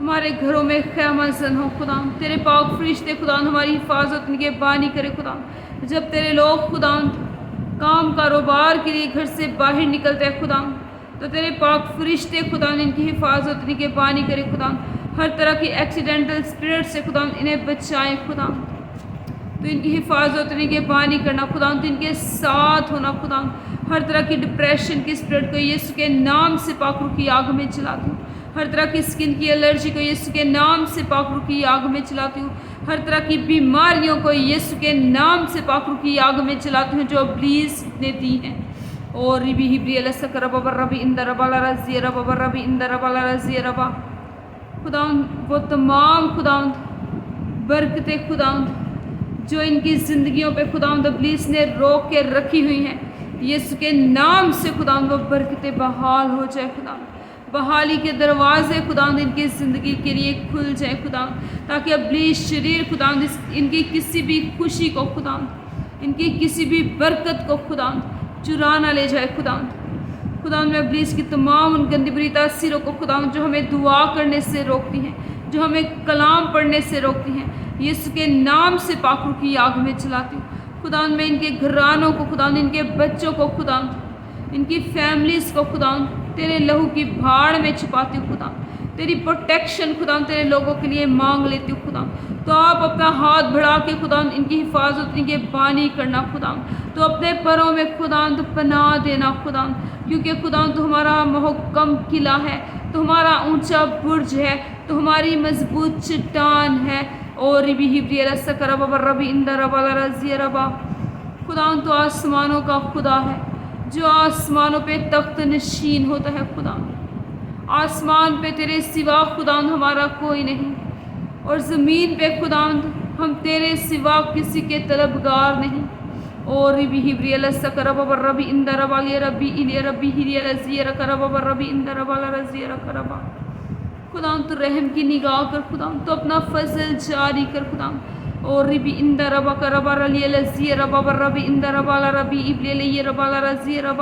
ہمارے گھروں میں خیمہ زن ہو خدا، تیرے پاک فرشتے خدا ہماری حفاظت ان کے بانی کرے خدا۔ جب تیرے لوگ خدا کام کاروبار کے لیے گھر سے باہر نکلتے ہیں خدا، تو تیرے پاک فرشتے خدا ان کی حفاظت ان کے بانی کرے خدا۔ ہر طرح کی ایکسیڈنٹل اسپرٹ سے خدا انہیں بچائیں خدا، تو ان کی حفاظت ان کے بانی کرنا خدا، تو ان کے ساتھ ہونا خدا۔ ہر طرح کی ڈپریشن کی اسپرٹ کو یسوع کے نام سے پاک روح کی آگ میں جلاتی ہوں۔ ہر طرح کی اسکن کی الرجی کو یسوع کے نام سے پاک روح کی آگ میں جلاتی ہوں۔ ہر طرح کی بیماریوں کو یسوع کے نام سے پاک روح کی آگ میں جلاتی ہوں جو ابلیس نے دی ہیں۔ اور ربی ہبری السکر رب ربی اندر رب رضی رب ربی اندر رب رضی رب خدا، وہ تمام خدا برکتیں خدا جو ان کی زندگیوں پہ خدا ابلیس نے روک کے رکھی ہوئی ہیں، یسوع کے نام سے خدا وہ برکتیں بحال ہو جائے خدا۔ بحالی کے دروازے خدا ان کی زندگی کے لیے کھل جائے خدا، تاکہ ابلیس شریر خدا ان کی کسی بھی خوشی کو خدا، ان کی کسی بھی برکت کو خدا چرا نہ لے جائے خدا۔ خدا میں ابلیس کی تمام ان گندی بری تاثیروں کو خدا جو ہمیں دعا کرنے سے روکتی ہیں، جو ہمیں کلام پڑھنے سے روکتی ہیں، یسوع کے نام سے پاک روح کی آگ میں جلاتی ہوں خدا۔ میں ان کے گھرانوں کو خدا، ان کے بچوں کو خدا، ان کی فیملیز کو خدا تیرے لہو کی بھاڑ میں چھپاتی ہوں خدا۔ تیری پروٹیکشن خدا تیرے لوگوں کے لیے مانگ لیتی ہوں خدا۔ تو آپ اپنا ہاتھ بڑھا کے خدا ان کی حفاظت ان کے بانی کرنا خدا، تو اپنے پروں میں خدا تو پناہ دینا خدا، کیونکہ خدا تو ہمارا محکم قلعہ ہے، تو ہمارا اونچا برج ہے، تو ہماری مضبوط چٹان ہے۔ اور ربی ہبری السکر رب ربی اندر رب رضی رب خدا تو آسمانوں کا خدا ہے، جو آسمانوں پہ تخت نشین ہوتا ہے خدا۔ آسمان پہ تیرے سوا خدا ہمارا کوئی نہیں، اور زمین پہ خدا ہم تیرے سوا کسی کے طلبگار نہیں۔ اور ربی ہبری السکر رب ربی اندر رب ربی الی ربی ہری رضی رب ربی اندر رب رضی رب خدا تو رحم کی نگاہ کر خدا، تو اپنا فضل جاری کر خدا۔ اور ربی اندر رب رب علی رضی رب ربی اندر رب ربی ابلی علی رب رضی رب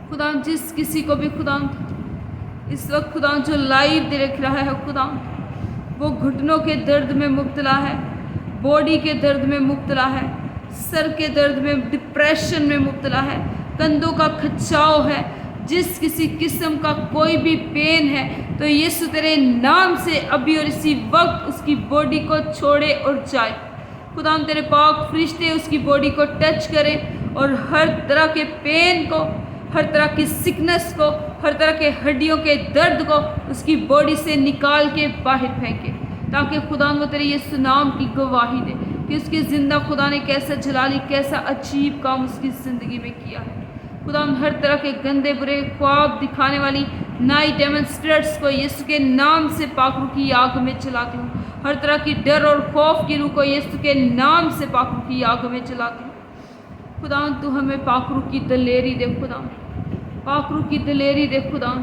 خدا، جس کسی کو بھی خدا اس وقت خدا جو لائیو دیکھ رہا ہے خدا، وہ گھٹنوں کے درد میں مبتلا ہے، باڈی کے درد میں مبتلا ہے، سر کے درد میں، ڈپریشن میں مبتلا ہے، کندھوں کا کھچاؤ ہے، جس کسی قسم کا کوئی بھی پین ہے، تو یسوع تیرے نام سے ابھی اور اسی وقت اس کی باڈی کو چھوڑے اور جائے خدا۔ تیرے پاک فرشتے اس کی باڈی کو ٹچ کرے اور ہر طرح کے پین کو، ہر طرح کی سکنس کو، ہر طرح کے ہڈیوں کے درد کو اس کی باڈی سے نکال کے باہر پھینکے، تاکہ خدا وہ تیرے یسوع نام کی گواہی دے کہ اس کی زندہ خدا نے کیسا جلالی، کیسا عجیب کام اس کی زندگی میں کیا ہے خدا۔ ہر طرح کے گندے برے خواب دکھانے والی نائٹ ڈیمن اسپرٹس کو یسوع کے نام سے پاک روح کی آگ میں جلاتی ہوں۔ ہر طرح کی ڈر اور خوف کی روح کو یسوع کے نام سے پاک روح کی آگ میں جلاتی ہوں خدا۔ تو ہمیں پاک روح کی دلیری دے خدا، پاک روح کی دلیری دے خدا،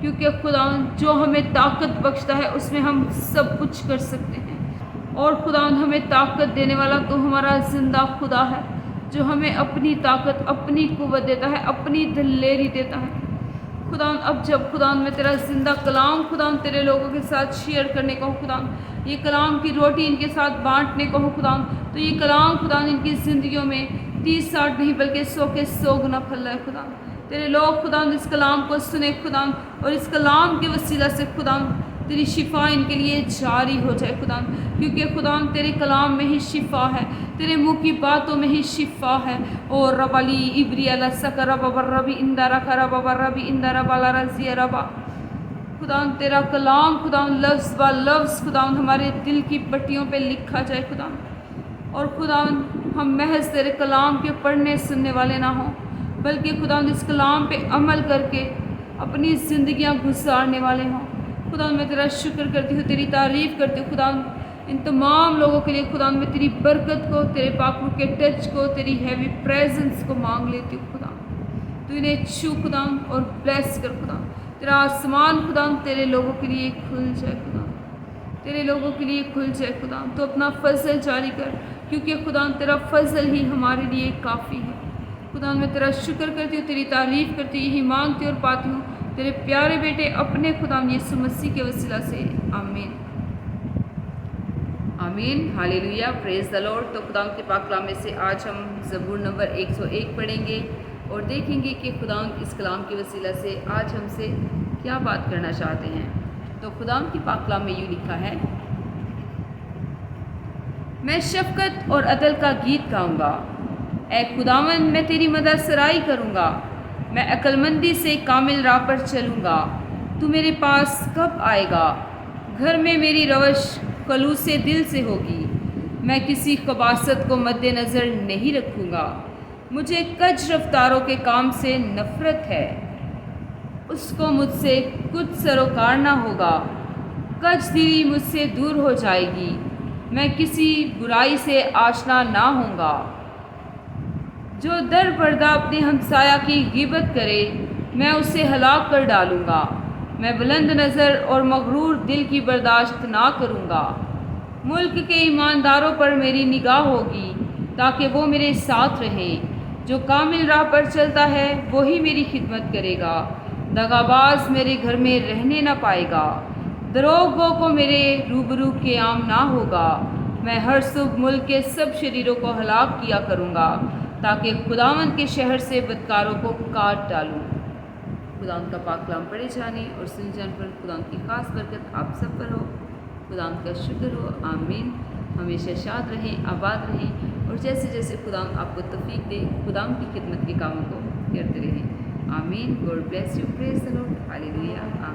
کیونکہ خدا جو ہمیں طاقت بخشتا ہے اس میں ہم سب کچھ کر سکتے ہیں۔ اور خدا ہمیں طاقت دینے والا تو ہمارا زندہ خدا ہے، جو ہمیں اپنی طاقت، اپنی قوت دیتا ہے، اپنی دلیری دیتا ہے خدا۔ اب جب خدا میں تیرا زندہ کلام خدا تیرے لوگوں کے ساتھ شیئر کرنے کو خدا، یہ کلام کی روٹی ان کے ساتھ بانٹنے کو خدا، تو یہ کلام خدا ان کی زندگیوں میں 30 60 نہیں بلکہ 100 کے 100 گنا پھل ہے خدا۔ تیرے لوگ خدا اس کلام کو سنے خدا، اور اس کلام کے وسیلہ سے خدا تیری شفا ان کے لیے جاری ہو جائے خدا، کیونکہ خدا تیرے کلام میں ہی شفا ہے، تیرے منہ کی باتوں میں ہی شفا ہے۔ اور رب علی ابری السکر رب ربی اندر رب ربی اندر رب رضی رب خدا، تیرا کلام خدا لفظ با لفظ خدا ہمارے دل کی پٹیوں پہ لکھا جائے خدا، اور خدا ہم محض تیرے کلام کے پڑھنے سننے والے نہ ہوں، بلکہ خدا اس کلام پہ عمل کر کے اپنی زندگیاں گزارنے والے ہوں خدا۔ میں تیرا شکر کرتی ہوں، تیری تعریف کرتی ہوں خدا، ان تمام لوگوں کے لیے خدا میں تیری برکت کو، تیرے پاک روح کے ٹچ کو، تیری ہیوی پریزنس کو مانگ لیتی ہوں خدا۔ تو انہیں چھو خدا اور بلیس کر خدا، تیرا آسمان خدا تیرے لوگوں کے لیے کھل جائے خدا، تیرے لوگوں کے لیے کھل جائے خدا۔ تو اپنا فضل جاری کر، کیونکہ خدا تیرا فضل ہی ہمارے لیے کافی ہے خدا۔ میں تیرا شکر کرتی ہوں، تیری تعریف کرتی ہوں، یہی مانگتی اور پاتی ہوں تیرے پیارے بیٹے اپنے خداوند یسوع مسیح کے وسیلہ سے، آمین آمین، ہاللیلویہ، پریز دی لارڈ۔ تو خداوند کے پاک کلام میں سے آج ہم زبور نمبر 101 پڑھیں گے اور دیکھیں گے کہ خداوند اس کلام کے وسیلہ سے آج ہم سے کیا بات کرنا چاہتے ہیں۔ تو خداوند کی پاک کلام میں یوں لکھا ہے، میں شفقت اور عدل کا گیت گاؤں گا، اے خداوند میں تیری مدح سرائی کروں گا، میں عقل مندی سے کامل راہ پر چلوں گا۔ تو میرے پاس کب آئے گا؟ گھر میں میری روش خلوص دل سے ہوگی، میں کسی خباثت کو مد نظر نہیں رکھوں گا۔ مجھے کج رفتاروں کے کام سے نفرت ہے، اس کو مجھ سے کچھ سروکار نہ ہوگا۔ کج دلی مجھ سے دور ہو جائے گی، میں کسی برائی سے آشنا نہ ہوں گا۔ جو در پردہ اپنے ہمسایہ کی غیبت کرے، میں اسے ہلاک کر ڈالوں گا۔ میں بلند نظر اور مغرور دل کی برداشت نہ کروں گا۔ ملک کے ایمانداروں پر میری نگاہ ہوگی تاکہ وہ میرے ساتھ رہیں۔ جو کامل راہ پر چلتا ہے وہی میری خدمت کرے گا۔ دغاباز میرے گھر میں رہنے نہ پائے گا، دروغ گو کو میرے روبرو قیام نہ ہوگا۔ میں ہر صبح ملک کے سب شریروں کو ہلاک کیا کروں گا تاکہ خداوند کے شہر سے بدکاروں کو کاٹ ڈالوں۔ خداوند کا پاک کلام پڑھے جانے اور سن جان پر خداوند کی خاص برکت آپ سب پر ہو۔ خداوند کا شکر ہو، آمین۔ ہمیشہ شاد رہیں، آباد رہیں اور جیسے جیسے خداوند آپ کو توفیق دے، خداوند کی خدمت کے کاموں کو کرتے رہیں، آمین۔ God bless you, praise the Lord, hallelujah, آمین۔